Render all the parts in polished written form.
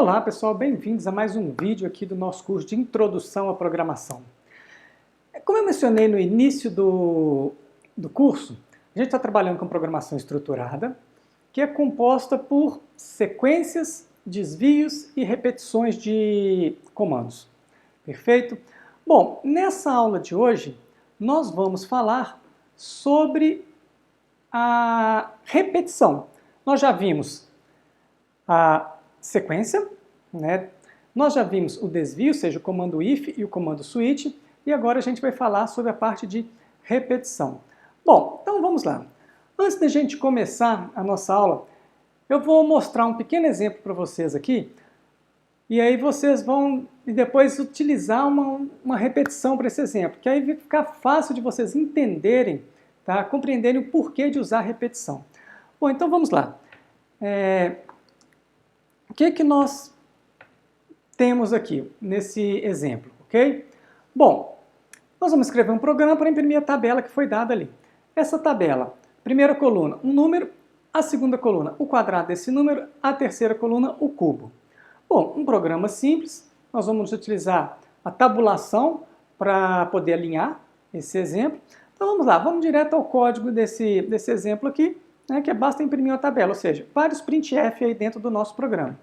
Olá pessoal, bem-vindos a mais um vídeo aqui do nosso curso de Introdução à Programação. Como eu mencionei no início do curso, a gente está trabalhando com programação estruturada, que é composta por sequências, desvios e repetições de comandos. Perfeito? Bom, nessa aula de hoje, nós vamos falar sobre a repetição. Nós já vimos a sequência, né? Nós já vimos o desvio, ou seja, o comando if e o comando switch, e agora a gente vai falar sobre a parte de repetição. Bom, então vamos lá. Antes da gente começar a nossa aula, eu vou mostrar um pequeno exemplo para vocês aqui, e aí vocês vão depois utilizar uma repetição para esse exemplo, que aí vai ficar fácil de vocês entenderem, tá? Compreenderem o porquê de usar repetição. Bom, então vamos lá. O que nós temos aqui nesse exemplo, ok? Bom, nós vamos escrever um programa para imprimir a tabela que foi dada ali. Essa tabela, primeira coluna, um número, a segunda coluna, o quadrado desse número, a terceira coluna, o cubo. Bom, um programa simples, nós vamos utilizar a tabulação para poder alinhar esse exemplo. Então vamos lá, vamos direto ao código desse exemplo aqui, né, que basta imprimir uma tabela, ou seja, vários printf aí dentro do nosso programa,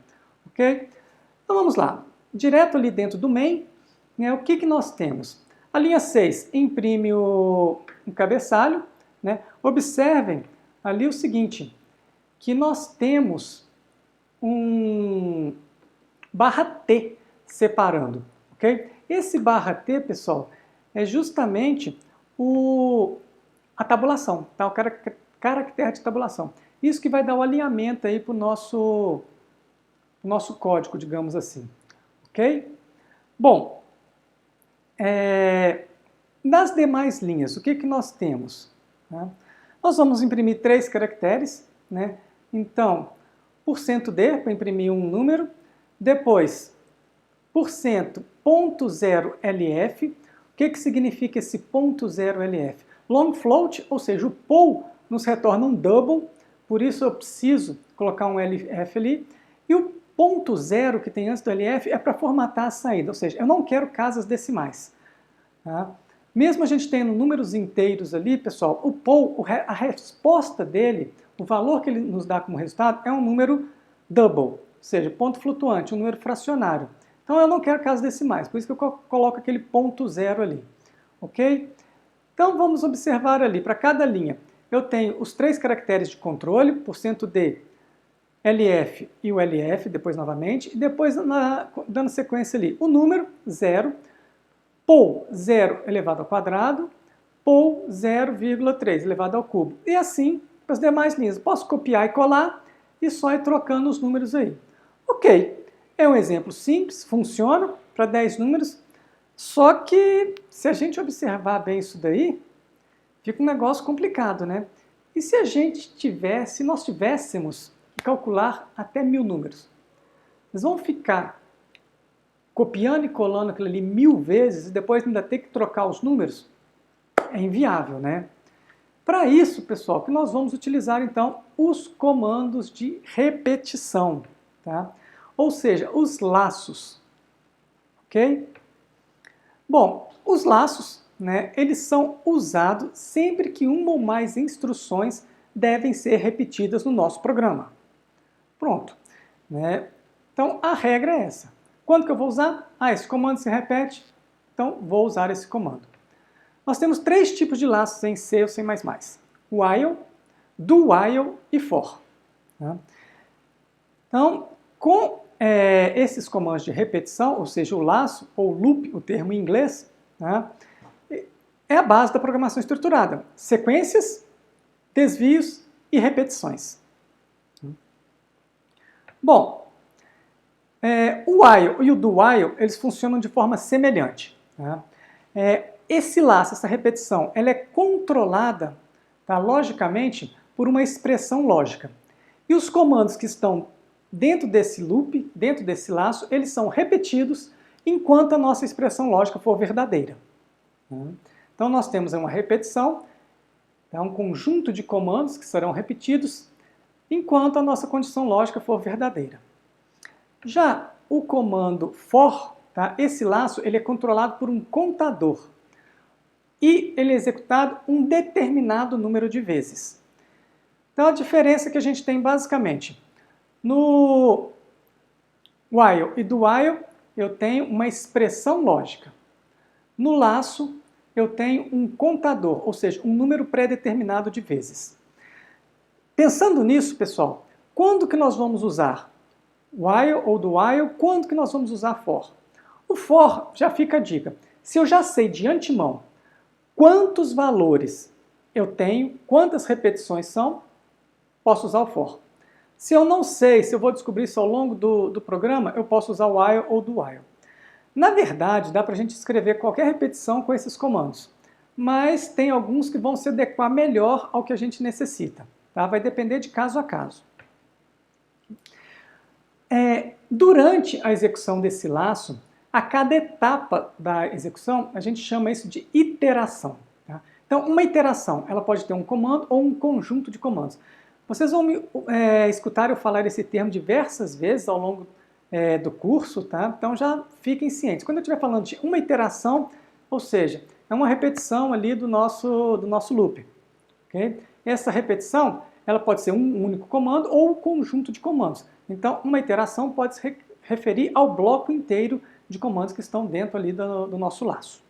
ok? Então vamos lá, direto ali dentro do main, né, o que nós temos? A linha 6 imprime um cabeçalho, né? Observem ali o seguinte, que nós temos um /t separando, ok? Esse /t, pessoal, é justamente a tabulação, tá? O caractere de tabulação. Isso que vai dar o alinhamento aí para o nosso código, digamos assim. Ok? Bom, nas demais linhas, o que nós temos? Né? Nós vamos imprimir 3 caracteres, né? Então, %d para imprimir um número, depois %.0lf. O que significa esse .0lf? Long float, ou seja, o poll nos retorna um double, por isso eu preciso colocar um LF ali, e o .0 que tem antes do LF é para formatar a saída, ou seja, eu não quero casas decimais. Tá? Mesmo a gente tendo números inteiros ali, pessoal, o poll, a resposta dele, o valor que ele nos dá como resultado é um número double, ou seja, ponto flutuante, um número fracionário. Então eu não quero casas decimais, por isso que eu coloco aquele .0 ali, ok? Então vamos observar ali, para cada linha, eu tenho os 3 caracteres de controle, %d, LF e o LF, depois novamente, e depois dando sequência ali, o número 0, poll 0 elevado ao quadrado, poll 0,3 elevado ao cubo. E assim para as demais linhas. Posso copiar e colar e só ir trocando os números aí. Ok, é um exemplo simples, funciona para 10 números, só que se a gente observar bem isso daí, fica um negócio complicado, né? E se nós tivéssemos que calcular até 1000 números? Nós vamos ficar copiando e colando aquilo ali 1000 vezes e depois ainda ter que trocar os números? É inviável, né? Para isso, pessoal, que nós vamos utilizar então os comandos de repetição, tá? Ou seja, os laços, ok? Bom, os laços, né, eles são usados sempre que uma ou mais instruções devem ser repetidas no nosso programa. Pronto. Né? Então, a regra é essa. Quando que eu vou usar? Esse comando se repete, então vou usar esse comando. Nós temos 3 tipos de laços em C ou C++. While, do while e for. Tá? Então, com esses comandos de repetição, ou seja, o laço, ou loop, o termo em inglês, tá? É a base da programação estruturada. Sequências, desvios e repetições. Bom, o while e o do while, eles funcionam de forma semelhante. Tá? Esse laço, essa repetição, ela é controlada, tá, logicamente, por uma expressão lógica. E os comandos que estão dentro desse loop, dentro desse laço, eles são repetidos enquanto a nossa expressão lógica for verdadeira. Então nós temos uma repetição, um conjunto de comandos que serão repetidos enquanto a nossa condição lógica for verdadeira. Já o comando for, tá? Esse laço ele é controlado por um contador e ele é executado um determinado número de vezes. Então a diferença que a gente tem basicamente no while e do while eu tenho uma expressão lógica. No laço eu tenho um contador, ou seja, um número pré-determinado de vezes. Pensando nisso, pessoal, quando que nós vamos usar while ou do while, quando que nós vamos usar for? O for já fica a dica. Se eu já sei de antemão quantos valores eu tenho, quantas repetições são, posso usar o for. Se eu não sei, se eu vou descobrir isso ao longo do programa, eu posso usar o while ou do while. Na verdade, dá para a gente escrever qualquer repetição com esses comandos, mas tem alguns que vão se adequar melhor ao que a gente necessita. Tá? Vai depender de caso a caso. Durante a execução desse laço, a cada etapa da execução, a gente chama isso de iteração. Tá? Então, uma iteração, ela pode ter um comando ou um conjunto de comandos. Vocês vão me escutar eu falar esse termo diversas vezes ao longo do curso, tá? Então já fiquem cientes. Quando eu estiver falando de uma iteração, ou seja, é uma repetição ali do nosso loop. Okay? Essa repetição, ela pode ser um único comando ou um conjunto de comandos. Então, uma iteração pode se referir ao bloco inteiro de comandos que estão dentro ali do nosso laço.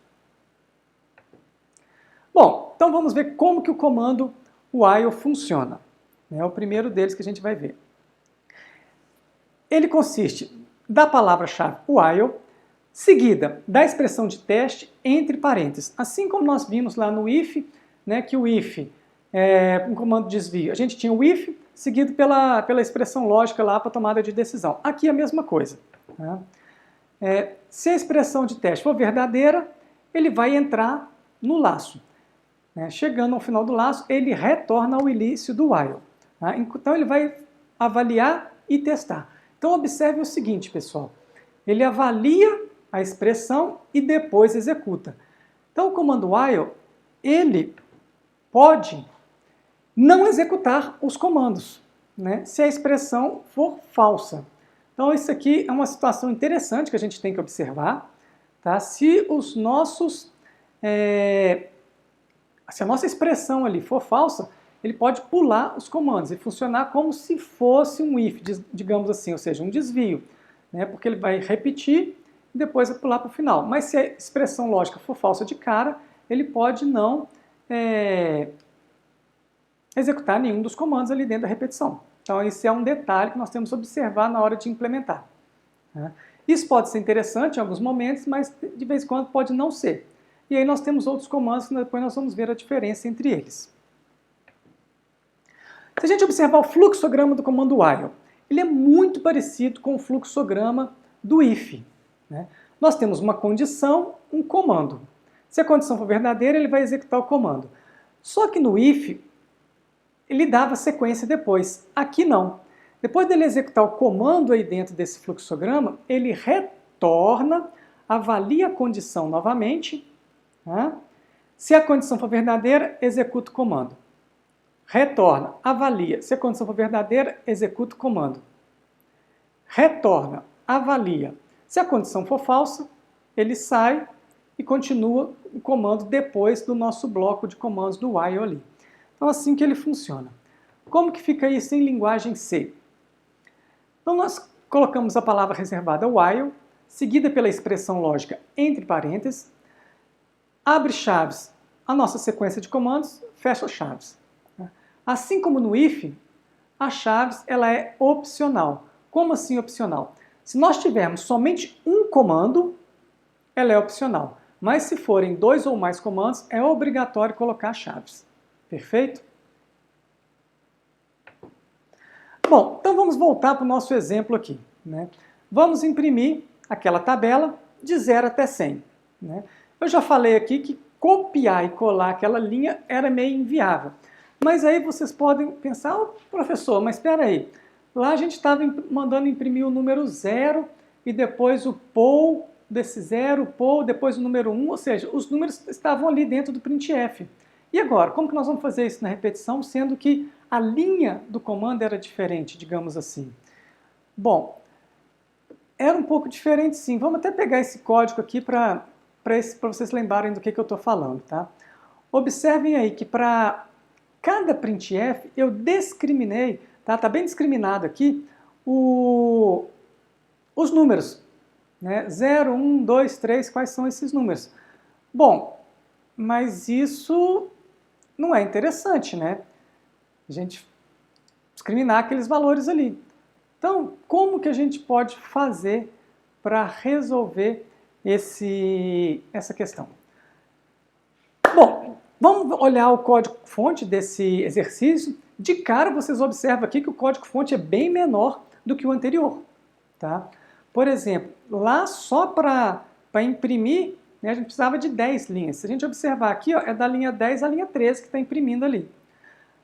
Bom, então vamos ver como que o comando while funciona. É o primeiro deles que a gente vai ver. Ele consiste da palavra-chave while, seguida da expressão de teste entre parênteses. Assim como nós vimos lá no if, né, que o if é um comando de desvio. A gente tinha o if seguido pela expressão lógica lá para tomada de decisão. Aqui é a mesma coisa. Né? Se a expressão de teste for verdadeira, ele vai entrar no laço. Né? Chegando ao final do laço, ele retorna ao início do while. Tá? Então ele vai avaliar e testar. Então observe o seguinte, pessoal. Ele avalia a expressão e depois executa. Então o comando while, ele pode não executar os comandos, né, se a expressão for falsa. Então isso aqui é uma situação interessante que a gente tem que observar. Tá? Se a nossa expressão ali for falsa, ele pode pular os comandos e funcionar como se fosse um if, digamos assim, ou seja, um desvio, né, porque ele vai repetir e depois vai pular para o final. Mas se a expressão lógica for falsa de cara, ele pode não executar nenhum dos comandos ali dentro da repetição. Então esse é um detalhe que nós temos que observar na hora de implementar. Né? Isso pode ser interessante em alguns momentos, mas de vez em quando pode não ser. E aí nós temos outros comandos que depois nós vamos ver a diferença entre eles. Se a gente observar o fluxograma do comando while, ele é muito parecido com o fluxograma do if. Né? Nós temos uma condição, um comando. Se a condição for verdadeira, ele vai executar o comando. Só que no if, ele dava sequência depois. Aqui não. Depois dele executar o comando aí dentro desse fluxograma, ele retorna, avalia a condição novamente. Tá? Se a condição for verdadeira, executa o comando. Retorna, avalia. Se a condição for verdadeira, executa o comando. Retorna, avalia. Se a condição for falsa, ele sai e continua o comando depois do nosso bloco de comandos do while ali. Então assim que ele funciona. Como que fica isso em linguagem C? Então nós colocamos a palavra reservada while, seguida pela expressão lógica entre parênteses, abre chaves a nossa sequência de comandos, fecha chaves. Assim como no if, a chaves ela é opcional. Como assim opcional? Se nós tivermos somente um comando, ela é opcional. Mas se forem 2 ou mais comandos, é obrigatório colocar chaves. Perfeito? Bom, então vamos voltar para o nosso exemplo aqui. Né? Vamos imprimir aquela tabela de 0 até 100. Né? Eu já falei aqui que copiar e colar aquela linha era meio inviável. Mas aí vocês podem pensar, oh, professor, mas espera aí, lá a gente estava mandando imprimir o número 0 e depois o POU desse 0, o POU, depois o número 1, ou seja, os números estavam ali dentro do printf. E agora, como que nós vamos fazer isso na repetição, sendo que a linha do comando era diferente, digamos assim? Bom, Era um pouco diferente, sim. Vamos até pegar esse código aqui para vocês lembrarem do que eu estou falando, tá? Observem aí que para cada printf eu discriminei, tá? Tá bem discriminado aqui os números, né? 0, 1, 2, 3, quais são esses números? Bom, mas isso não é interessante, né? A gente discriminar aqueles valores ali. Então, como que a gente pode fazer para resolver essa questão? Bom, vamos olhar o código-fonte desse exercício. De cara, vocês observam aqui que o código-fonte é bem menor do que o anterior. Tá? Por exemplo, lá só para imprimir, né, a gente precisava de 10 linhas. Se a gente observar aqui, ó, é da linha 10 à linha 13 que está imprimindo ali.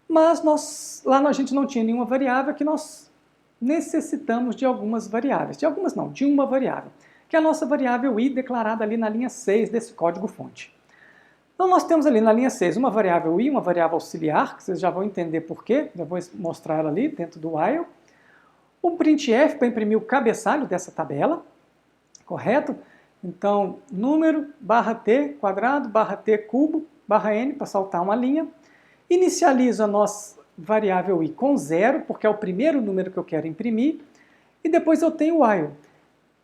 Mas lá a gente não tinha nenhuma variável, que nós necessitamos de algumas variáveis. De algumas não, de uma variável, que é a nossa variável i declarada ali na linha 6 desse código-fonte. Então nós temos ali na linha 6 uma variável i, uma variável auxiliar, que vocês já vão entender por quê, já vou mostrar ela ali dentro do while. O printf para imprimir o cabeçalho dessa tabela, correto? Então, número, barra t, quadrado, barra t, cubo, barra n, para saltar uma linha. Inicializo a nossa variável i com 0, porque é o primeiro número que eu quero imprimir. E depois eu tenho o while.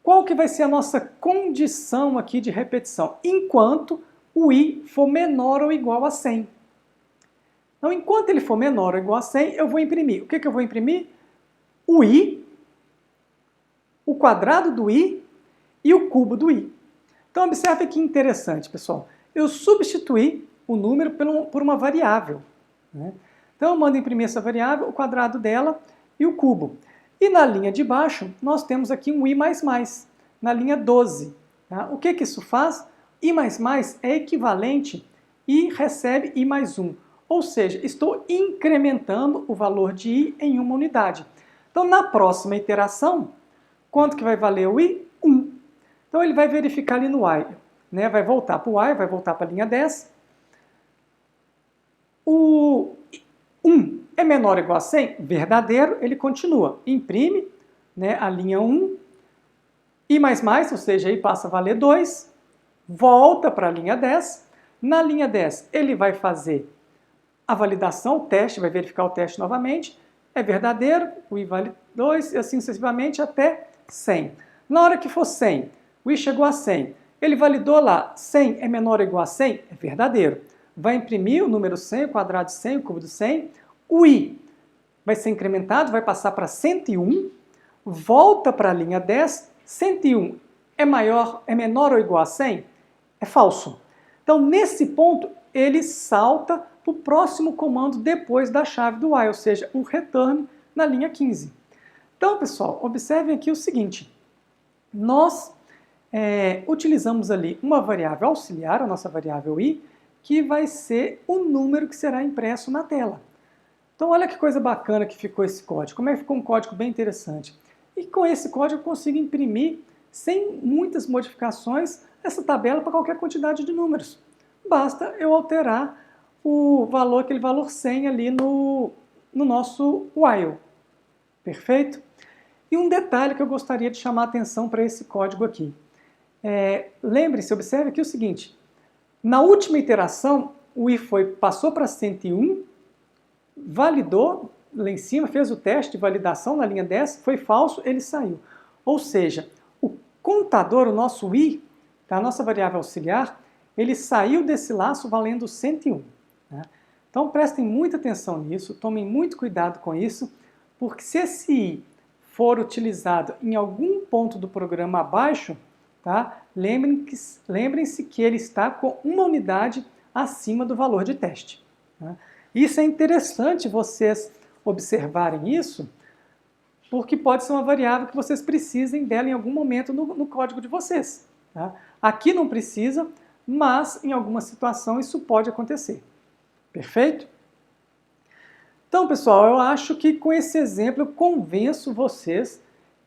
Qual que vai ser a nossa condição aqui de repetição? Enquanto o i for menor ou igual a 100. Então, enquanto ele for menor ou igual a 100, eu vou imprimir. O que eu vou imprimir? O i, o quadrado do i e o cubo do i. Então, observe que interessante, pessoal. Eu substituí o número por uma variável, né? Então, eu mando imprimir essa variável, o quadrado dela e o cubo. E na linha de baixo, nós temos aqui um i++, na linha 12. Tá? O que isso faz? I++ é equivalente e recebe i mais 1. Ou seja, estou incrementando o valor de i em uma unidade. Então, na próxima iteração, quanto que vai valer o i? 1. Então, ele vai verificar ali no while, né? Vai voltar para o while, vai voltar para a linha 10. O 1 é menor ou igual a 100? Verdadeiro, ele continua. Imprime, né, a linha 1, i++, ou seja, aí passa a valer 2, volta para a linha 10. Na linha 10, ele vai fazer a validação, o teste, vai verificar o teste novamente. É verdadeiro, o i vale 2, e assim sucessivamente até 100. Na hora que for 100, o i chegou a 100. Ele validou lá, 100 é menor ou igual a 100? É verdadeiro. Vai imprimir o número 100, o quadrado de 100, o cubo de 100. O i vai ser incrementado, vai passar para 101. Volta para a linha 10. 101 é menor ou igual a 100? É falso. Então, nesse ponto, ele salta para o próximo comando depois da chave do while, ou seja, o return na linha 15. Então, pessoal, observem aqui o seguinte. Nós utilizamos ali uma variável auxiliar, a nossa variável i, que vai ser o número que será impresso na tela. Então, olha que coisa bacana que ficou esse código. Como é que ficou um código bem interessante. E com esse código eu consigo imprimir, sem muitas modificações, essa tabela para qualquer quantidade de números. Basta eu alterar o valor, aquele valor 100 ali no nosso while. Perfeito? E um detalhe que eu gostaria de chamar a atenção para esse código aqui. Lembre-se, observe aqui o seguinte. Na última iteração, o i passou para 101, validou lá em cima, fez o teste de validação na linha 10, foi falso, ele saiu. Ou seja, o contador, o nosso i, a nossa variável auxiliar, ele saiu desse laço valendo 101. Né? Então prestem muita atenção nisso, tomem muito cuidado com isso, porque se esse i for utilizado em algum ponto do programa abaixo, tá? Lembrem-se que ele está com uma unidade acima do valor de teste. Tá? Isso é interessante vocês observarem isso, porque pode ser uma variável que vocês precisem dela em algum momento no código de vocês. Tá? Aqui não precisa, mas em alguma situação isso pode acontecer. Perfeito? Então, pessoal, eu acho que com esse exemplo eu convenço vocês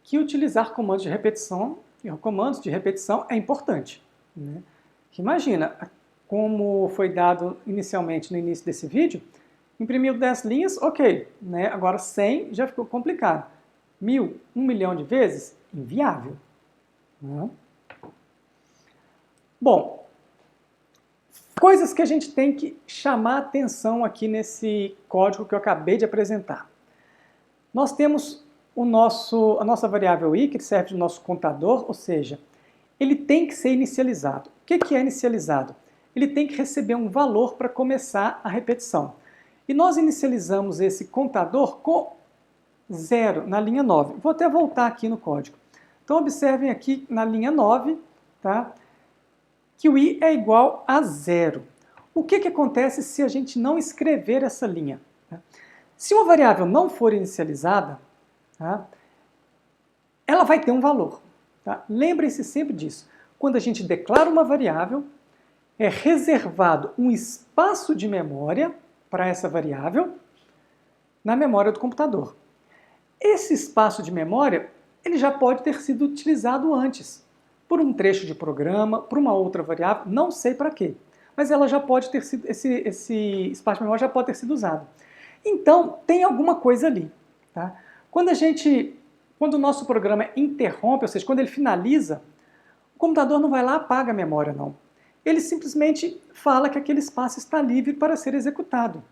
que utilizar comandos de repetição é importante. Né? Imagina, como foi dado inicialmente no início desse vídeo, imprimiu 10 linhas, ok, né? Agora 100 já ficou complicado. 1000, 1 milhão de vezes? Inviável. Né? Bom, coisas que a gente tem que chamar atenção aqui nesse código que eu acabei de apresentar. Nós temos a nossa variável i, que serve de nosso contador, ou seja, ele tem que ser inicializado. O que é inicializado? Ele tem que receber um valor para começar a repetição. E nós inicializamos esse contador com 0 na linha 9. Vou até voltar aqui no código. Então observem aqui na linha 9, tá, que o i é igual a 0. O que acontece se a gente não escrever essa linha? Tá? Se uma variável não for inicializada, tá, ela vai ter um valor. Tá? Lembrem-se sempre disso. Quando a gente declara uma variável, é reservado um espaço de memória para essa variável na memória do computador. Esse espaço de memória ele já pode ter sido utilizado antes, por um trecho de programa, por uma outra variável, não sei para quê, mas ela já pode ter sido, esse espaço de memória já pode ter sido usado. Então, tem alguma coisa ali. Tá? Quando o nosso programa interrompe, ou seja, quando ele finaliza, o computador não vai lá e apaga a memória, não. Ele simplesmente fala que aquele espaço está livre para ser executado.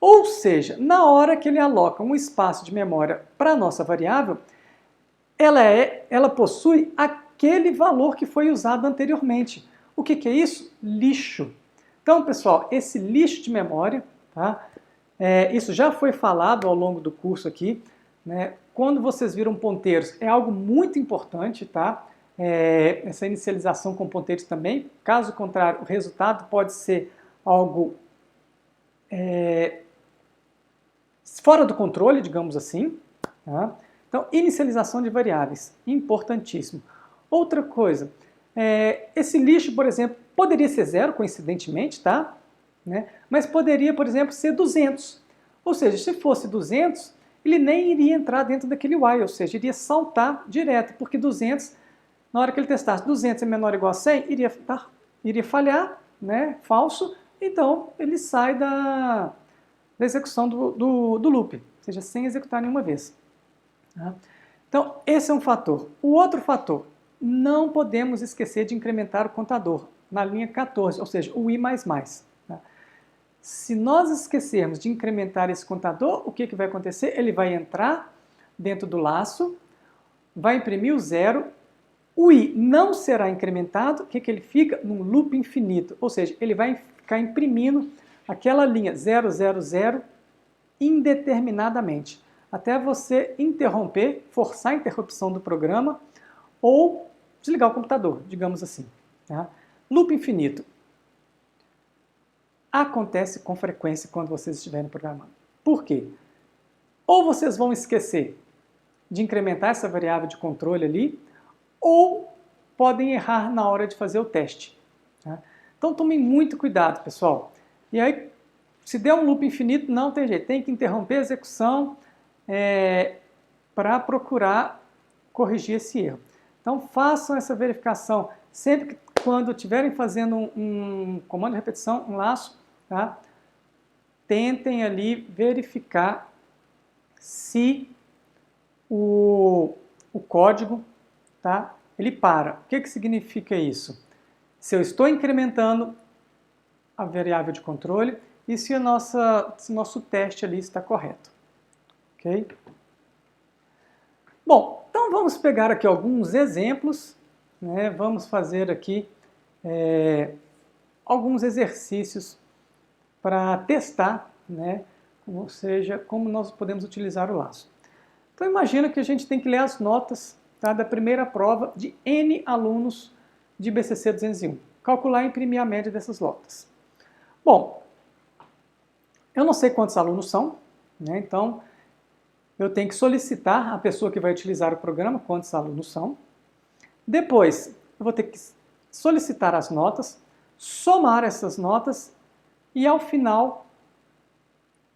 Ou seja, na hora que ele aloca um espaço de memória para a nossa variável, ela possui aquele valor que foi usado anteriormente. O que é isso? Lixo. Então, pessoal, esse lixo de memória, tá? Isso já foi falado ao longo do curso aqui, né? Quando vocês viram ponteiros, é algo muito importante, tá? Essa inicialização com ponteiros também. Caso contrário, o resultado pode ser algo fora do controle, digamos assim. Tá? Então, inicialização de variáveis, importantíssimo. Outra coisa, esse lixo, por exemplo, poderia ser 0, coincidentemente, tá? Né? Mas poderia, por exemplo, ser 200. Ou seja, se fosse 200, ele nem iria entrar dentro daquele while, ou seja, iria saltar direto, porque 200, na hora que ele testasse 200 é menor ou igual a 100, iria falhar, né? Falso, então ele sai da execução do loop, ou seja, sem executar nenhuma vez. Tá? Então, esse é um fator. O outro fator, não podemos esquecer de incrementar o contador na linha 14, ou seja, o i++. Tá? Se nós esquecermos de incrementar esse contador, o que vai acontecer? Ele vai entrar dentro do laço, vai imprimir o 0, o i não será incrementado, o que ele fica? Num loop infinito, ou seja, ele vai ficar imprimindo aquela linha 000 indeterminadamente, até você interromper, forçar a interrupção do programa ou desligar o computador, digamos assim. Tá? Loop infinito acontece com frequência quando vocês estiverem programando. Por quê? Ou vocês vão esquecer de incrementar essa variável de controle ali, ou podem errar na hora de fazer o teste. Tá? Então tomem muito cuidado, pessoal. E aí, se der um loop infinito, não tem jeito, tem que interromper a execução para procurar corrigir esse erro. Então façam essa verificação sempre que quando estiverem fazendo um comando de repetição, um laço, tá? Tentem ali verificar se o código, tá? Ele para. O que significa isso? Se eu estou incrementando a variável de controle e se o nosso teste ali está correto. Ok? Bom, então vamos pegar aqui alguns exemplos, né? Vamos fazer aqui alguns exercícios para testar, né? Ou seja, como nós podemos utilizar o laço. Então imagina que a gente tem que ler as notas, tá, da primeira prova de N alunos de BCC 201. Calcular e imprimir a média dessas notas. Bom, eu não sei quantos alunos são, né? Então eu tenho que solicitar a pessoa que vai utilizar o programa quantos alunos são. Depois, eu vou ter que solicitar as notas, somar essas notas e, ao final,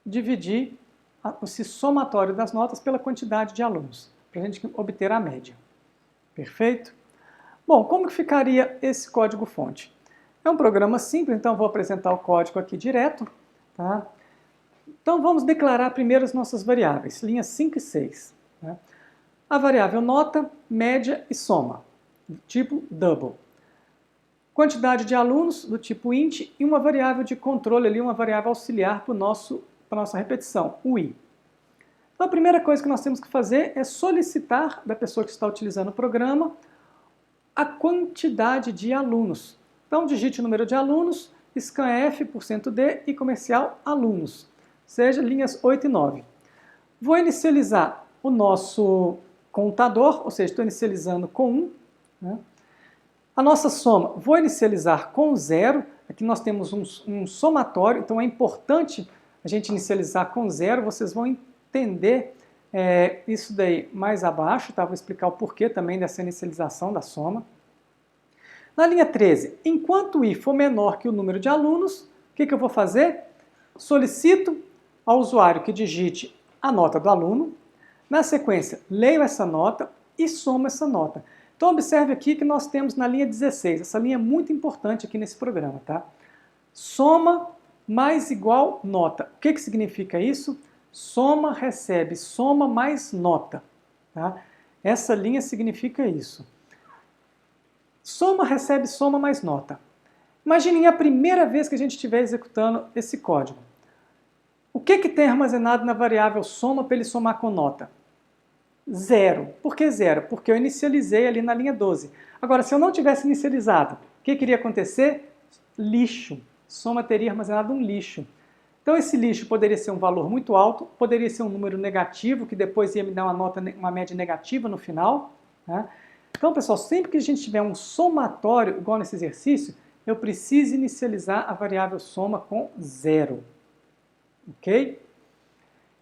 dividir esse somatório das notas pela quantidade de alunos, para a gente obter a média. Perfeito? Bom, como que ficaria esse código-fonte? É um programa simples, então vou apresentar o código aqui direto. Tá? Então vamos declarar primeiro as nossas variáveis, linhas 5 e 6. Né? A variável nota, média e soma. tipo double. Quantidade de alunos do tipo int e uma variável de controle ali, uma variável auxiliar para a nossa repetição, o i. Então a primeira coisa que nós temos que fazer é solicitar da pessoa que está utilizando o programa a quantidade de alunos. Então digite o número de alunos, scanf, %d e comercial alunos, seja linhas 8 e 9. Vou inicializar o nosso contador, ou seja, estou inicializando com 1. Né? A nossa soma, vou inicializar com 0. Aqui nós temos um somatório, então é importante a gente inicializar com 0. Vocês vão entender isso daí mais abaixo, tá? Vou explicar o porquê também dessa inicialização da soma. Na linha 13, enquanto o i for menor que o número de alunos, o que eu vou fazer? Solicito ao usuário que digite a nota do aluno. Na sequência, leio essa nota e somo essa nota. Então observe aqui que nós temos na linha 16, essa linha é muito importante aqui nesse programa, tá? Soma mais igual nota. O que significa isso? Soma recebe soma mais nota, tá? Essa linha significa isso. Soma recebe soma mais nota. Imaginem a primeira vez que a gente estiver executando esse código. O que tem armazenado na variável soma para ele somar com nota? 0. Por que 0? Porque eu inicializei ali na linha 12. Agora, se eu não tivesse inicializado, o que iria acontecer? Lixo. Soma teria armazenado um lixo. Então esse lixo poderia ser um valor muito alto, poderia ser um número negativo, que depois ia me dar uma média negativa no final. Né? Então, pessoal, sempre que a gente tiver um somatório, igual nesse exercício, eu preciso inicializar a variável soma com 0. Ok?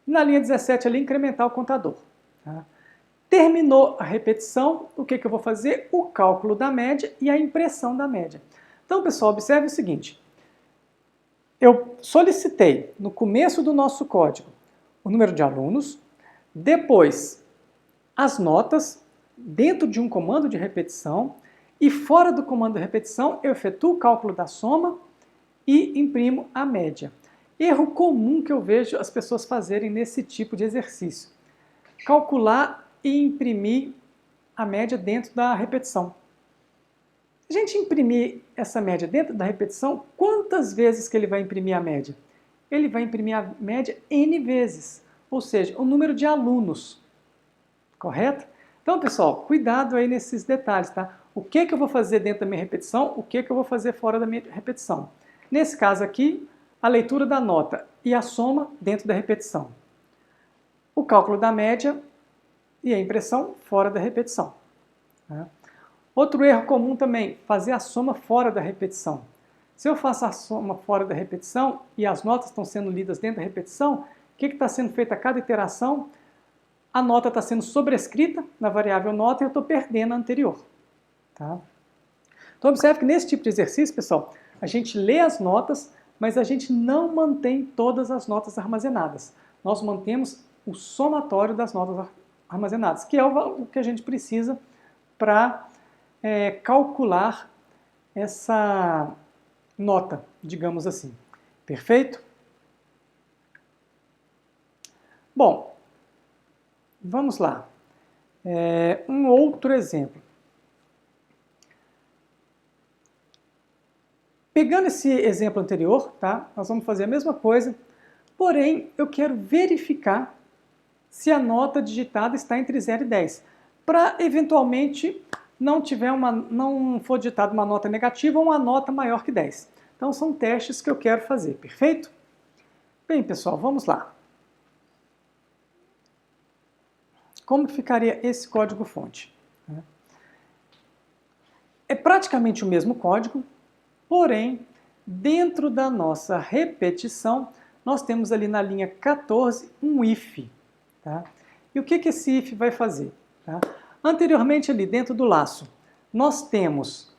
Na linha 17, ali, incrementar o contador. Tá? Terminou a repetição, o que eu vou fazer? O cálculo da média e a impressão da média. Então, pessoal, observe o seguinte. Eu solicitei, no começo do nosso código, o número de alunos, depois as notas, dentro de um comando de repetição, e fora do comando de repetição, eu efetuo o cálculo da soma e imprimo a média. Erro comum que eu vejo as pessoas fazerem nesse tipo de exercício. Calcular e imprimir a média dentro da repetição. Se a gente imprimir essa média dentro da repetição, quantas vezes que ele vai imprimir a média? Ele vai imprimir a média N vezes, ou seja, o número de alunos, correto? Então, pessoal, cuidado aí nesses detalhes, tá? O que eu vou fazer dentro da minha repetição, o que eu vou fazer fora da minha repetição. Nesse caso aqui, a leitura da nota e a soma dentro da repetição. O cálculo da média e a impressão fora da repetição. Tá? Outro erro comum também, fazer a soma fora da repetição. Se eu faço a soma fora da repetição e as notas estão sendo lidas dentro da repetição, o que está sendo feito a cada iteração? A nota está sendo sobrescrita na variável nota e eu estou perdendo a anterior. Tá? Então observe que nesse tipo de exercício, pessoal, a gente lê as notas, mas a gente não mantém todas as notas armazenadas. Nós mantemos o somatório das notas armazenadas, que é o que a gente precisa para calcular essa nota, digamos assim. Perfeito? Bom, vamos lá. Um outro exemplo. Pegando esse exemplo anterior, tá? Nós vamos fazer a mesma coisa, porém eu quero verificar se a nota digitada está entre 0 e 10, para eventualmente não for digitada uma nota negativa ou uma nota maior que 10. Então são testes que eu quero fazer, perfeito? Bem, pessoal, vamos lá. Como que ficaria esse código-fonte? É praticamente o mesmo código, porém, dentro da nossa repetição, nós temos ali na linha 14 um if. Tá? E o que esse if vai fazer? Tá? Anteriormente ali dentro do laço, nós temos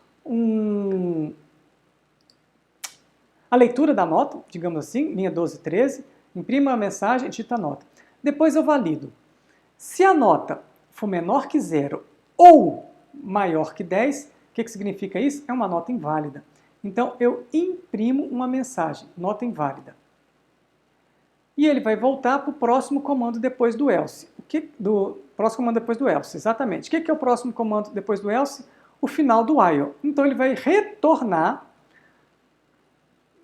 a leitura da nota, digamos assim, linha 12 e 13, imprima a mensagem e digita a nota. Depois eu valido. Se a nota for menor que 0 ou maior que 10, o que significa isso? É uma nota inválida. Então eu imprimo uma mensagem, nota inválida. E ele vai voltar para o próximo comando depois do else. Próximo comando depois do else, exatamente. O que é o próximo comando depois do else? o final do while. Então ele vai retornar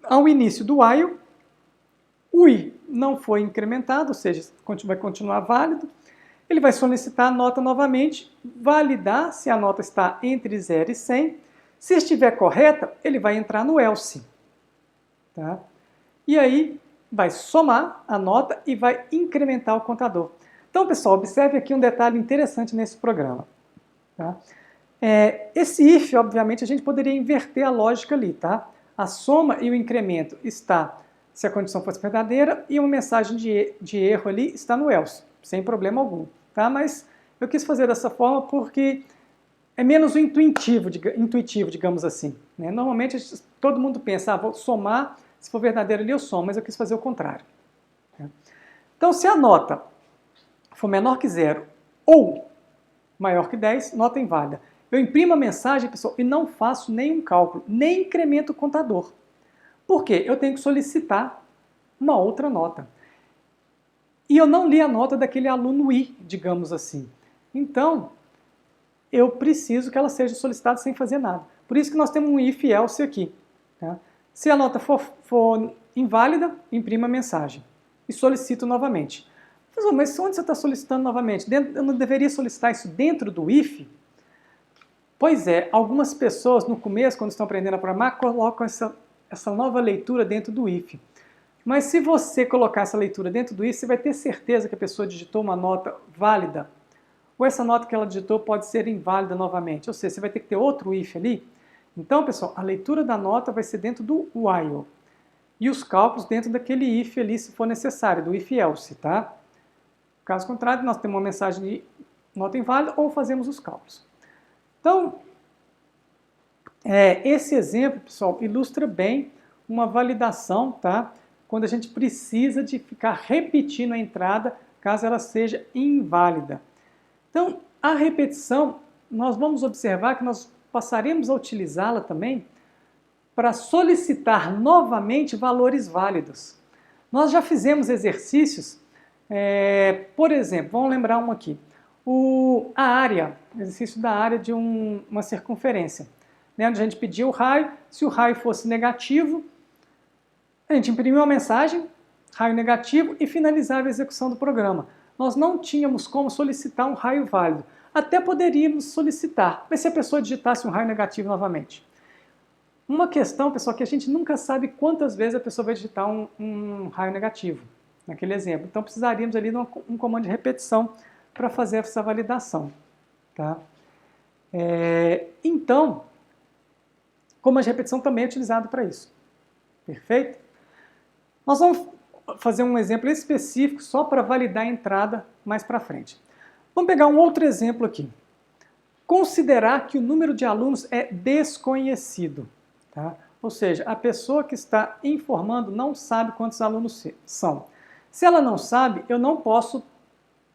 ao início do while, o i não foi incrementado, ou seja, vai continuar válido. Ele vai solicitar a nota novamente, validar se a nota está entre 0 e 100. Se estiver correta, ele vai entrar no else. Tá? E aí vai somar a nota e vai incrementar o contador. Então, pessoal, observe aqui um detalhe interessante nesse programa. Tá? Esse if, obviamente, a gente poderia inverter a lógica ali. Tá? A soma e o incremento está se a condição fosse verdadeira e uma mensagem de erro ali está no else, sem problema algum. Tá? Mas eu quis fazer dessa forma porque é menos intuitivo, digamos assim. Né? Normalmente todo mundo pensa, vou somar, se for verdadeiro ali eu somo, mas eu quis fazer o contrário. Tá? Então, se a nota for menor que 0 ou maior que 10, nota inválida. Eu imprimo a mensagem, pessoal, e não faço nenhum cálculo, nem incremento o contador. Por quê? Eu tenho que solicitar uma outra nota. E eu não li a nota daquele aluno I, digamos assim. Então, eu preciso que ela seja solicitada sem fazer nada. Por isso que nós temos um if else aqui. Tá? Se a nota for inválida, imprima a mensagem e solicito novamente. Mas onde você está solicitando novamente? Eu não deveria solicitar isso dentro do if? Pois é, algumas pessoas no começo, quando estão aprendendo a programar, colocam essa nova leitura dentro do if. Mas se você colocar essa leitura dentro do if, você vai ter certeza que a pessoa digitou uma nota válida, ou essa nota que ela digitou pode ser inválida novamente. Ou seja, você vai ter que ter outro if ali. Então, pessoal, a leitura da nota vai ser dentro do while. E os cálculos dentro daquele if ali, se for necessário, do if else, tá? Caso contrário, nós temos uma mensagem de nota inválida ou fazemos os cálculos. Então, esse exemplo, pessoal, ilustra bem uma validação, tá? Quando a gente precisa de ficar repetindo a entrada, caso ela seja inválida. Então, a repetição, nós vamos observar que nós passaremos a utilizá-la também para solicitar novamente valores válidos. Nós já fizemos exercícios, por exemplo, vamos lembrar um aqui. O exercício da área de uma circunferência. Né, onde a gente pedia o raio, se o raio fosse negativo, a gente imprimia uma mensagem, raio negativo, e finalizava a execução do programa. Nós não tínhamos como solicitar um raio válido. Até poderíamos solicitar, mas se a pessoa digitasse um raio negativo novamente. Uma questão, pessoal, que a gente nunca sabe quantas vezes a pessoa vai digitar um raio negativo, naquele exemplo. Então precisaríamos ali de um comando de repetição para fazer essa validação. Tá? Então, comando de repetição também é utilizado para isso. Perfeito? Nós vamos fazer um exemplo específico só para validar a entrada mais para frente. Vamos pegar um outro exemplo aqui. Considerar que o número de alunos é desconhecido. Tá? Ou seja, a pessoa que está informando não sabe quantos alunos são. Se ela não sabe, eu não posso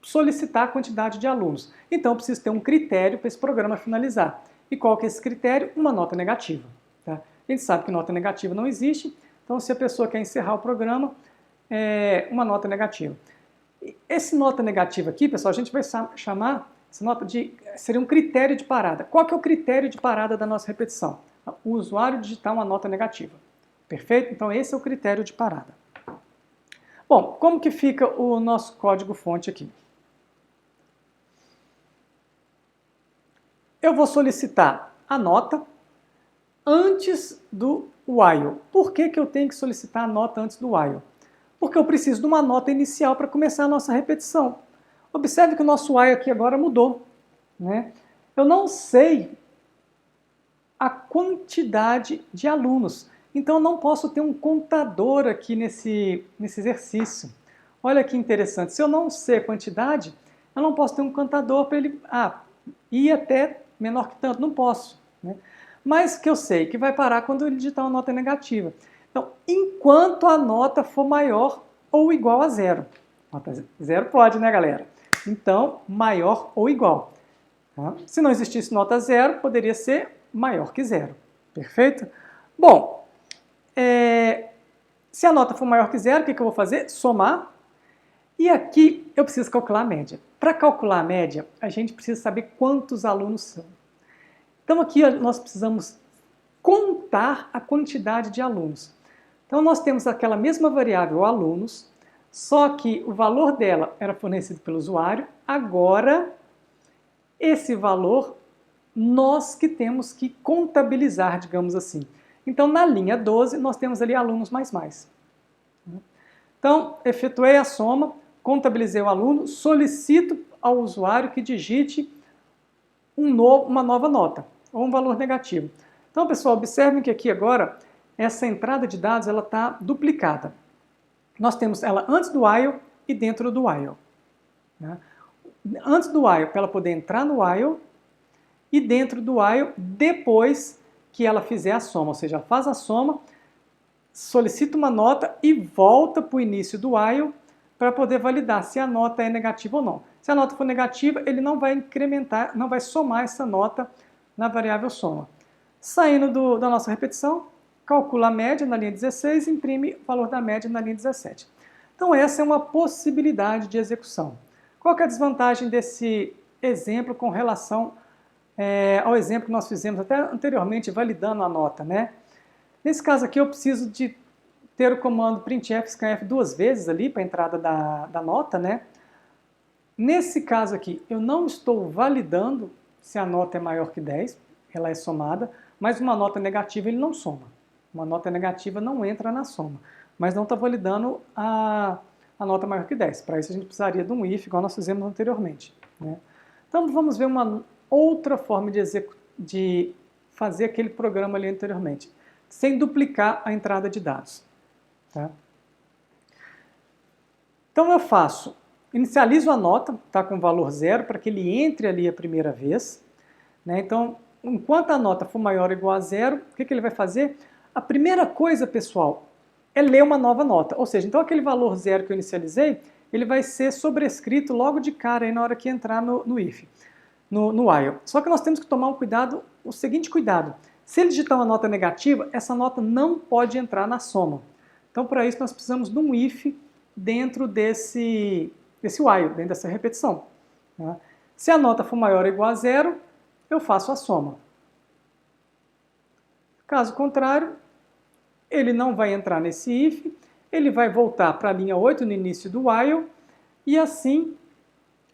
solicitar a quantidade de alunos. Então, eu preciso ter um critério para esse programa finalizar. E qual que é esse critério? Uma nota negativa. Tá? A gente sabe que nota negativa não existe, então se a pessoa quer encerrar o programa, uma nota negativa. Esse nota negativa aqui, pessoal, a gente vai chamar essa nota seria um critério de parada. Qual que é o critério de parada da nossa repetição? O usuário digitar uma nota negativa. Perfeito? Então esse é o critério de parada. Bom, como que fica o nosso código-fonte aqui? Eu vou solicitar a nota antes do while. Por que eu tenho que solicitar a nota antes do while? Porque eu preciso de uma nota inicial para começar a nossa repetição. Observe que o nosso while aqui agora mudou. Né? Eu não sei a quantidade de alunos, então eu não posso ter um contador aqui nesse exercício. Olha que interessante, se eu não sei a quantidade, eu não posso ter um contador para ele ir até menor que tanto, não posso. Né? Mas que eu sei que vai parar quando ele digitar uma nota negativa. Então, enquanto a nota for maior ou igual a 0. Nota 0 pode, né, galera? Então, maior ou igual. Tá? Se não existisse nota 0, poderia ser maior que 0. Perfeito? Bom, se a nota for maior que 0, o que eu vou fazer? Somar. E aqui eu preciso calcular a média. Para calcular a média, a gente precisa saber quantos alunos são. Então aqui nós precisamos contar a quantidade de alunos. Então nós temos aquela mesma variável alunos, só que o valor dela era fornecido pelo usuário, agora esse valor nós que temos que contabilizar, digamos assim. Então na linha 12 nós temos ali alunos mais. Então efetuei a soma, contabilizei o aluno, solicito ao usuário que digite uma nova nota, ou um valor negativo. Então, pessoal, observem que aqui agora, essa entrada de dados ela está duplicada. Nós temos ela antes do while e dentro do while. Né? Antes do while, para ela poder entrar no while, e dentro do while, depois que ela fizer a soma, ou seja, ela faz a soma, solicita uma nota e volta para o início do while para poder validar se a nota é negativa ou não. Se a nota for negativa, ele não vai incrementar, não vai somar essa nota na variável soma. Saindo da nossa repetição, calcula a média na linha 16 e imprime o valor da média na linha 17. Então essa é uma possibilidade de execução. Qual que é a desvantagem desse exemplo com relação ao exemplo que nós fizemos até anteriormente, validando a nota, né? Nesse caso aqui eu preciso de ter o comando printf scanf duas vezes ali para a entrada da nota, né? Nesse caso aqui, eu não estou validando se a nota é maior que 10, ela é somada, mas uma nota negativa ele não soma. Uma nota negativa não entra na soma, mas não está validando a nota maior que 10. Para isso a gente precisaria de um if, igual nós fizemos anteriormente, né? Então vamos ver uma outra forma de fazer aquele programa ali anteriormente, sem duplicar a entrada de dados. Tá? Então eu inicializo a nota, tá, com valor 0, para que ele entre ali a primeira vez. Né? Então, enquanto a nota for maior ou igual a 0, o que ele vai fazer? A primeira coisa, pessoal, é ler uma nova nota. Ou seja, então aquele valor 0 que eu inicializei, ele vai ser sobrescrito logo de cara aí na hora que entrar no if, no while. Só que nós temos que tomar o seguinte cuidado. Se ele digitar uma nota negativa, essa nota não pode entrar na soma. Então, para isso, nós precisamos de um if dentro desse while, dentro dessa repetição. Tá? Se a nota for maior ou igual a 0, eu faço a soma. Caso contrário, ele não vai entrar nesse if, ele vai voltar para a linha 8 no início do while e assim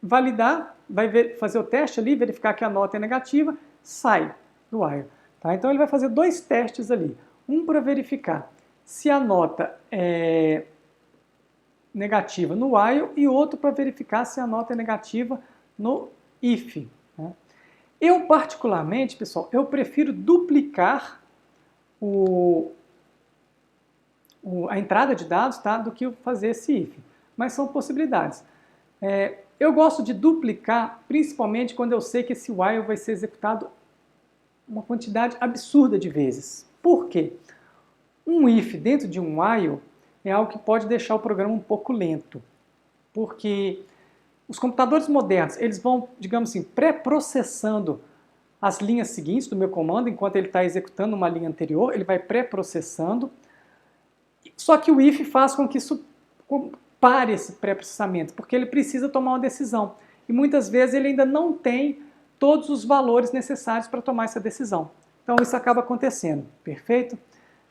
validar, fazer o teste ali, verificar que a nota é negativa, sai do while. Tá? Então ele vai fazer dois testes ali, um para verificar se a nota é negativa no while e outro para verificar se a nota é negativa no if. Né? Eu, particularmente, pessoal, eu prefiro duplicar a entrada de dados, tá, do que fazer esse if. Mas são possibilidades. Eu gosto de duplicar, principalmente quando eu sei que esse while vai ser executado uma quantidade absurda de vezes. Por quê? Um if dentro de um while é algo que pode deixar o programa um pouco lento, porque os computadores modernos, eles vão, digamos assim, pré-processando as linhas seguintes do meu comando, enquanto ele está executando uma linha anterior, ele vai pré-processando, só que o if faz com que isso pare esse pré-processamento, porque ele precisa tomar uma decisão, e muitas vezes ele ainda não tem todos os valores necessários para tomar essa decisão. Então isso acaba acontecendo, perfeito?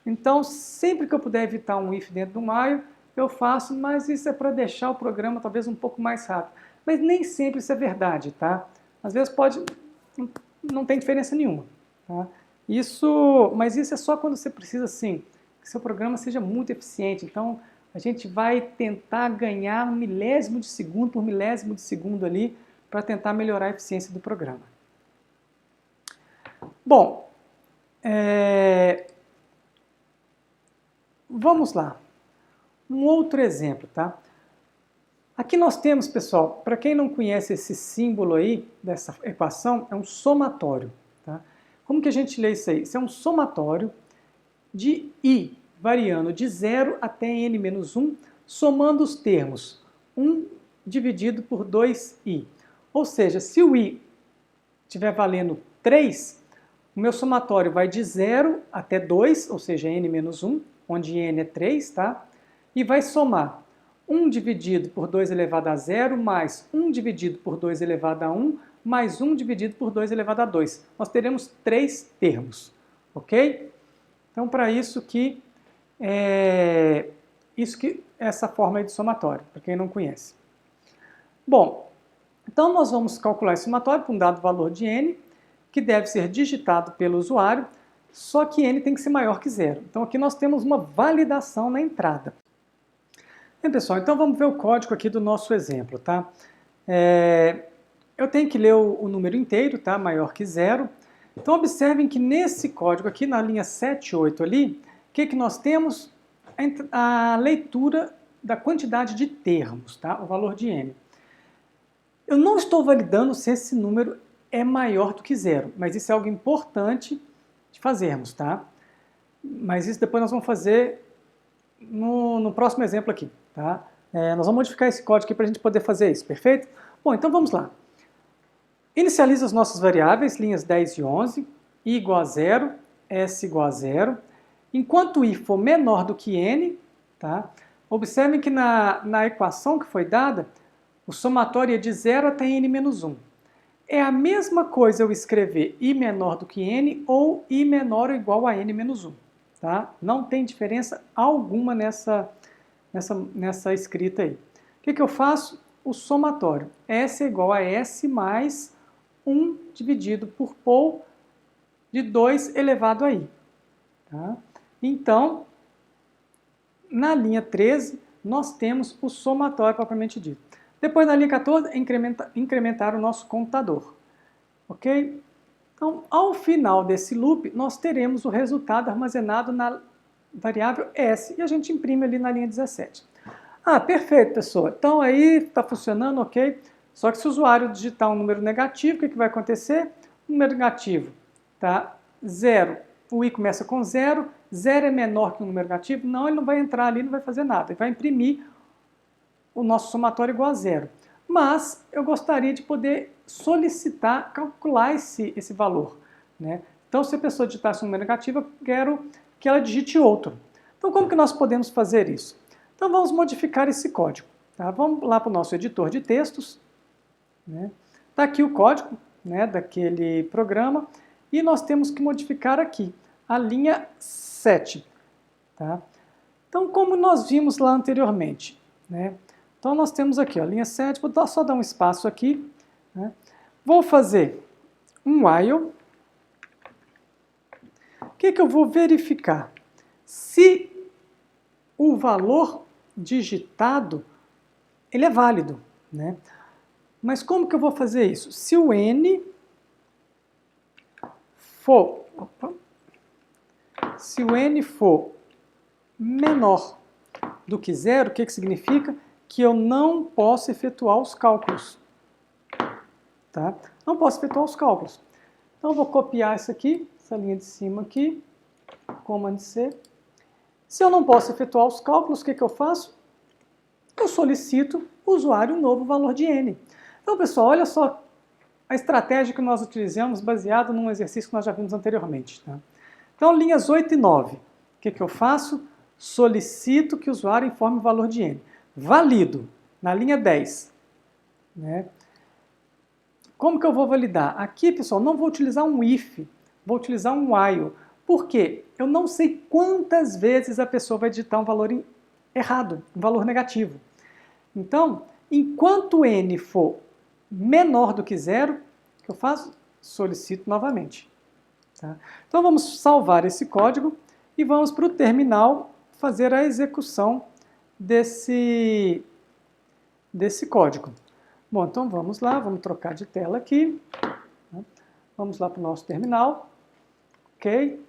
Então, sempre que eu puder evitar um if dentro do while, eu faço, mas isso é para deixar o programa talvez um pouco mais rápido. Mas nem sempre isso é verdade, tá? Às vezes não tem diferença nenhuma. Tá? Mas isso é só quando você precisa, assim, que seu programa seja muito eficiente. Então, a gente vai tentar ganhar um milésimo de segundo por milésimo de segundo ali para tentar melhorar a eficiência do programa. Bom, vamos lá. Um outro exemplo, tá? Aqui nós temos, pessoal, para quem não conhece esse símbolo aí, dessa equação, é um somatório. Tá? Como que a gente lê isso aí? Isso é um somatório de i variando de 0 até n-1, somando os termos 1 dividido por 2i. Ou seja, se o i estiver valendo 3, o meu somatório vai de 0 até 2, ou seja, n-1, onde n é 3, tá? E vai somar 1 dividido por 2 elevado a 0 mais 1 dividido por 2 elevado a 1 mais 1 dividido por 2 elevado a 2. Nós teremos 3 termos, ok? Então, para isso que essa forma aí de somatório, para quem não conhece. Bom, então nós vamos calcular esse somatório para um dado valor de n, que deve ser digitado pelo usuário, só que n tem que ser maior que 0. Então aqui nós temos uma validação na entrada. Bem, pessoal, então vamos ver o código aqui do nosso exemplo, tá? Eu tenho que ler o número inteiro, tá? Maior que 0. Então observem que nesse código aqui, na linha 7 e 8 ali, o que nós temos? A leitura da quantidade de termos, tá? O valor de n. Eu não estou validando se esse número é maior do que 0, mas isso é algo importante de fazermos, tá? Mas isso depois nós vamos fazer no próximo exemplo aqui, tá? Nós vamos modificar esse código aqui para a gente poder fazer isso, perfeito? Bom, então vamos lá. Inicializa as nossas variáveis, linhas 10 e 11, i igual a 0, s igual a 0. Enquanto i for menor do que n, tá? Observem que na equação que foi dada, o somatório é de 0 até n menos 1. É a mesma coisa eu escrever i menor do que n ou i menor ou igual a n menos 1. Tá? Não tem diferença alguma nessa escrita aí. O que eu faço? O somatório. S é igual a S mais 1 dividido por π de 2 elevado a i. Tá? Então, na linha 13, nós temos o somatório propriamente dito. Depois, na linha 14, incrementar o nosso contador. Ok? Então, ao final desse loop, nós teremos o resultado armazenado na variável S. E a gente imprime ali na linha 17. Ah, perfeito, pessoal. Então, aí está funcionando, ok? Só que se o usuário digitar um número negativo, o que vai acontecer? Número negativo, tá? 0. O i começa com 0. 0 é menor que um número negativo? Não, ele não vai entrar ali, não vai fazer nada. Ele vai imprimir o nosso somatório igual a 0. Mas eu gostaria de poder solicitar, calcular esse valor, né? Então, se a pessoa digitasse um número negativo, eu quero que ela digite outro. Então, como que nós podemos fazer isso? Então, vamos modificar esse código. Tá? Vamos lá para o nosso editor de textos. Né? Tá aqui o código, né, daquele programa. E nós temos que modificar aqui a linha 7. Tá? Então, como nós vimos lá anteriormente, né? Então, nós temos aqui, a linha 7, vou só dar um espaço aqui. Né? Vou fazer um while. O que eu vou verificar? Se o valor digitado, ele é válido. Né? Mas como que eu vou fazer isso? Se o n for menor do que 0, o que significa? Que eu não posso efetuar os cálculos. Tá? Não posso efetuar os cálculos. Então, eu vou copiar isso aqui, essa linha de cima aqui, Command C. Se eu não posso efetuar os cálculos, o que eu faço? Eu solicito o usuário um novo valor de n. Então, pessoal, olha só a estratégia que nós utilizamos baseado num exercício que nós já vimos anteriormente. Tá? Então, linhas 8 e 9. O que eu faço? Solicito que o usuário informe o valor de n. Valido, na linha 10. Né? Como que eu vou validar? Aqui, pessoal, não vou utilizar um if, vou utilizar um while. Por quê? Eu não sei quantas vezes a pessoa vai digitar um valor errado, um valor negativo. Então, enquanto n for menor do que 0, o que eu faço? Solicito novamente. Tá? Então, vamos salvar esse código e vamos para o terminal fazer a execução desse código. Bom, então vamos lá, vamos trocar de tela aqui. Vamos lá para o nosso terminal. Ok.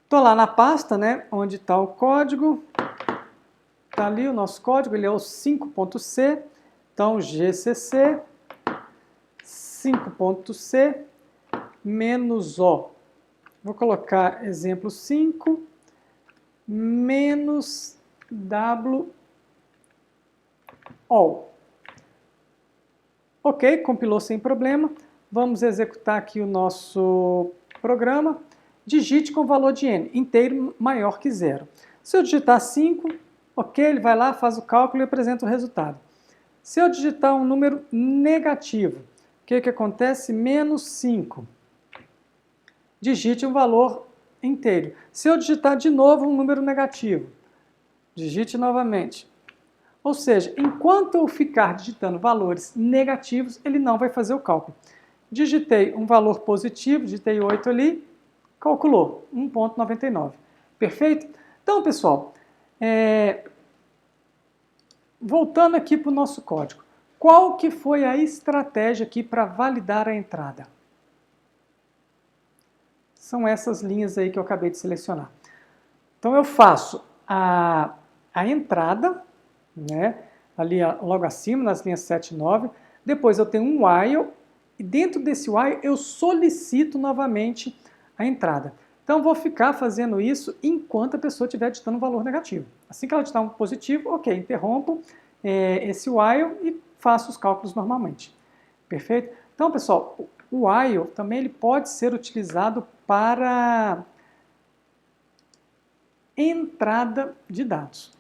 Estou lá na pasta, né, onde está o código. Está ali o nosso código, ele é o 5.c. Então, gcc 5.c menos o. Vou colocar exemplo 5 menos w all. Ok, compilou sem problema. Vamos executar aqui o nosso programa. Digite com o valor de n, inteiro maior que 0. Se eu digitar 5, ok, ele vai lá, faz o cálculo e apresenta o resultado. Se eu digitar um número negativo, o que acontece? Menos 5. Digite um valor inteiro. Se eu digitar de novo um número negativo, digite novamente. Ou seja, enquanto eu ficar digitando valores negativos, ele não vai fazer o cálculo. Digitei um valor positivo, digitei 8 ali, calculou 1,99. Perfeito? Então, pessoal, voltando aqui para o nosso código. Qual que foi a estratégia aqui para validar a entrada? São essas linhas aí que eu acabei de selecionar. Então eu faço a entrada, né, ali logo acima, nas linhas 7 e 9. Depois eu tenho um while, e dentro desse while eu solicito novamente a entrada. Então eu vou ficar fazendo isso enquanto a pessoa estiver digitando um valor negativo. Assim que ela digitar um positivo, ok, interrompo esse while e faço os cálculos normalmente. Perfeito? Então, pessoal, o while também ele pode ser utilizado para entrada de dados.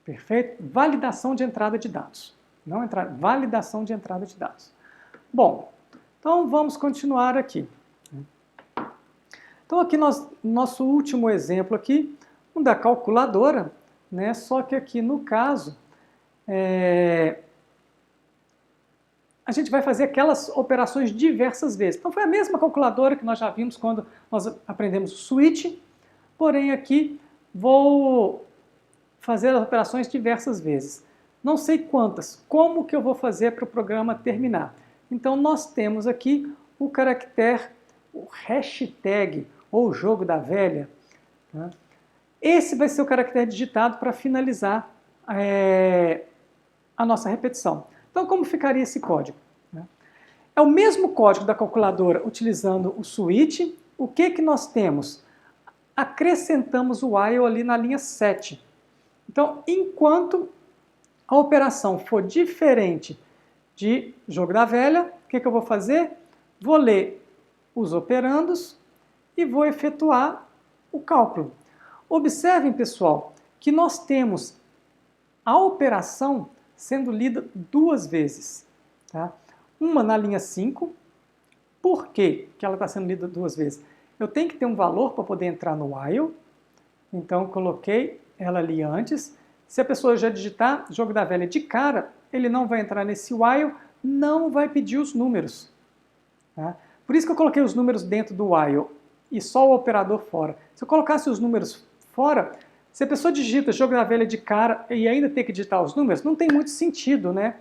Perfeito? Validação de entrada de dados. Não entrada, validação de entrada de dados. Bom, então vamos continuar aqui. Então aqui nosso último exemplo aqui, um da calculadora, né? Só que aqui no caso, a gente vai fazer aquelas operações diversas vezes. Então foi a mesma calculadora que nós já vimos quando nós aprendemos o switch, porém aqui vou fazer as operações diversas vezes. Não sei quantas, como que eu vou fazer para o programa terminar? Então nós temos aqui o caractere, o hashtag, ou jogo da velha. Né? Esse vai ser o caractere digitado para finalizar a nossa repetição. Então como ficaria esse código? É o mesmo código da calculadora utilizando o switch. O que nós temos? Acrescentamos o while ali na linha 7. Então, enquanto a operação for diferente de jogo da velha, o que eu vou fazer? Vou ler os operandos e vou efetuar o cálculo. Observem, pessoal, que nós temos a operação sendo lida duas vezes. Tá? Uma na linha 5. Por que ela está sendo lida duas vezes? Eu tenho que ter um valor para poder entrar no while. Então, coloquei ela ali antes. Se a pessoa já digitar jogo da velha de cara, ele não vai entrar nesse while, não vai pedir os números. Tá? Por isso que eu coloquei os números dentro do while e só o operador fora. Se eu colocasse os números fora, se a pessoa digita jogo da velha de cara e ainda tem que digitar os números, não tem muito sentido, né?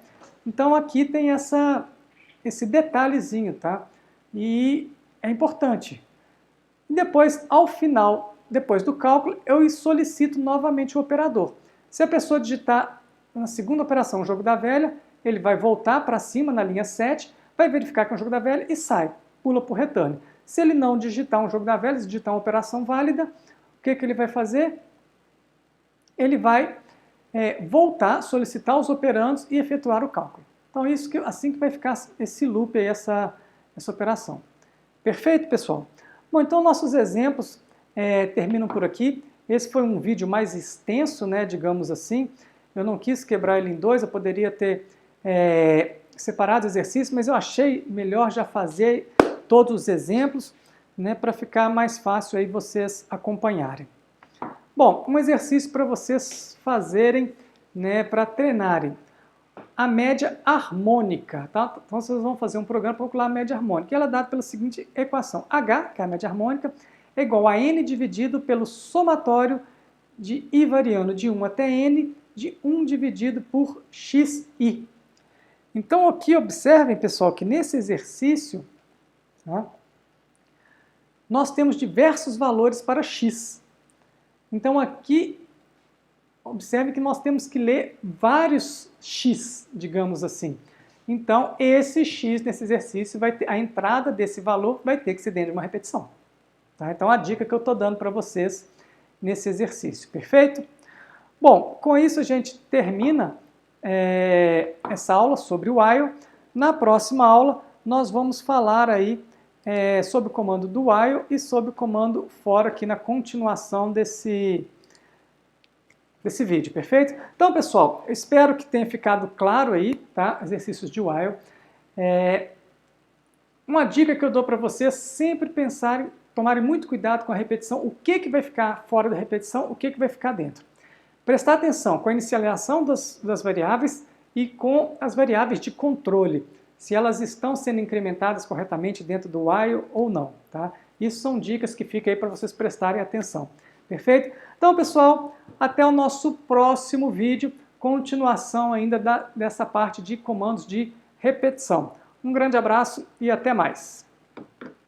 Então aqui tem esse detalhezinho, tá? E é importante. E depois, ao final, depois do cálculo, eu solicito novamente o operador. Se a pessoa digitar na segunda operação o jogo da velha, ele vai voltar para cima na linha 7, vai verificar que é um jogo da velha e sai, pula para o return. Se ele não digitar um jogo da velha, se digitar uma operação válida, o que ele vai fazer? Ele vai voltar, solicitar os operandos e efetuar o cálculo. Então, assim que vai ficar esse loop aí, essa operação. Perfeito, pessoal? Bom, então nossos exemplos terminam por aqui. Esse foi um vídeo mais extenso, né, digamos assim. Eu não quis quebrar ele em dois, eu poderia ter separado exercícios, mas eu achei melhor já fazer todos os exemplos, né, para ficar mais fácil aí vocês acompanharem. Bom, um exercício para vocês fazerem, né, para treinarem. A média harmônica, tá? Então vocês vão fazer um programa para calcular a média harmônica. E ela é dada pela seguinte equação. H, que é a média harmônica, é igual a n dividido pelo somatório de i variando de 1 até n, de 1 dividido por xi. Então aqui observem, pessoal, que nesse exercício, tá, nós temos diversos valores para x. Então aqui, observe que nós temos que ler vários x, digamos assim. Então, esse x nesse exercício, a entrada desse valor vai ter que ser dentro de uma repetição. Tá? Então, a dica que eu estou dando para vocês nesse exercício. Perfeito? Bom, com isso a gente termina essa aula sobre o while. Na próxima aula, nós vamos falar aí sobre o comando do while e sobre o comando for aqui na continuação desse desse vídeo, perfeito? Então, pessoal, eu espero que tenha ficado claro aí, tá? Exercícios de while. Uma dica que eu dou para vocês, sempre pensarem, tomarem muito cuidado com a repetição, o que vai ficar fora da repetição, o que vai ficar dentro. Prestar atenção com a inicialização das variáveis e com as variáveis de controle, se elas estão sendo incrementadas corretamente dentro do while ou não, tá? Isso são dicas que ficam aí para vocês prestarem atenção. Perfeito? Então, pessoal, até o nosso próximo vídeo, continuação ainda dessa parte de comandos de repetição. Um grande abraço e até mais!